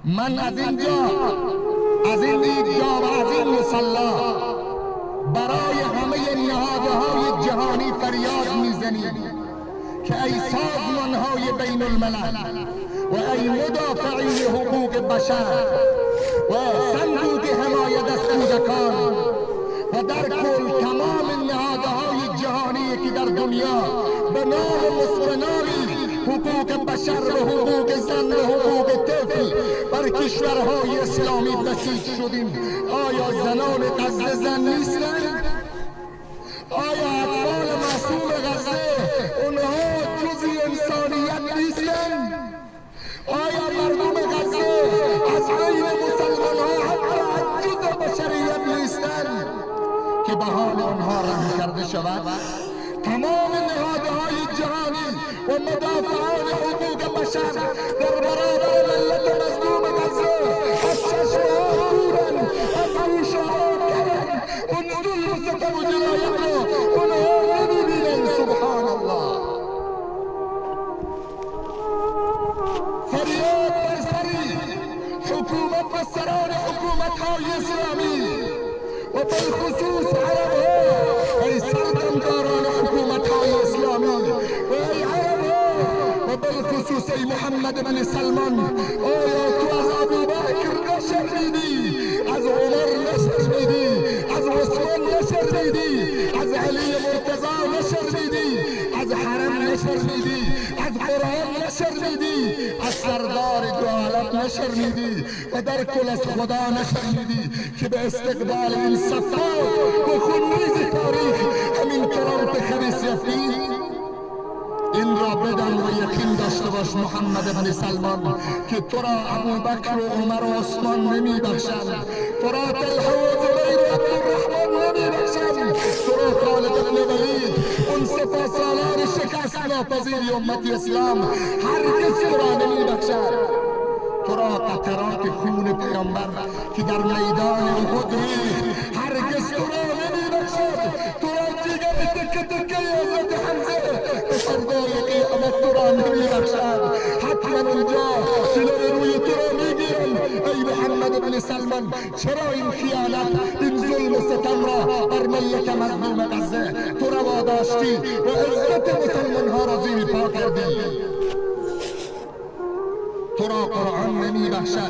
من از اینجا، از این دیدگاه و از این مصلا برای همه نهادهای جهانی فریاد میزنیم که ای سازمانهای بین الملل و ای مدافعین حقوق بشر و صندوق حمایت از کودکان و در کل تمام نهادهای جهانی که در دنیا به نام مسکنانی حقوق بشر و حقوق زن و حقوق طفل بر کشورهای اسلامی بسیج شدیم. آیا زنان غزه زن نیستند؟ آیا اطفال معصوم غزه اونها جزئی انسانیت نیستند؟ آیا مردم غزه از بین مسلمان ها حتی جزء بشریت نیستند که به حال آنها رحم کرده شود؟ تمام نهادهای جهانی و مدافعان حقوق بشر در برابر ملت مظلوم غزه از چشمها دورند، از گوشها کرند، اون ظلم و ستم و جنایت را اونها نمیبینند. سبحان الله. فریاد بر سری حکومت و سران حکومت‌های اسلامی و بالخصوص عرب‌ها، ای سردمداران حکومت‌های اسلامی و ای عرب‌ها و بالخصوص ای محمد بن سلمان، آیا تو از ابوبکر نشنیدی؟ از عمر نشنیدی؟ از عثمان نشنیدی؟ از علی مرتضی نشنیدی؟ از حرم نشنیدی؟ از قرآن نشنیدی؟ از سردار دو عالم نشنیدی؟ و در کل از خدا نشنیدی که به استقبال این صفات و خونریز تاریخ همین ترامپ خبیث یافتی؟ این را بدان و یقین داشته باش محمد بن سلمان که تو را ابوبکر و عمر و عثمان نمی بخشند، تو را طلحه و زبیر و عبدالرحمن نمی بخشند، تو را خالد بن ولید اون سپهسالار شکست ناپذیری امت اسلام هرگز تو را نمی بخشند. تو را قطرات خون پیامبر که در میدان احد ریخت هرگز تو را نمی بخشد. تو را جگر تکه تکه حضرت حمزه به فردای قیامت تو را نمی بخشد. حتما اونجا جلوی روی تو را میگیرن. ای محمد بن سلمان، چرا این خیانت، این ظلم و ستم را بر ملت مظلوم غزه تو روا داشتی و عزت مسلمان ها را زیر پا کردی؟ تو را قرآن نمی بخشد.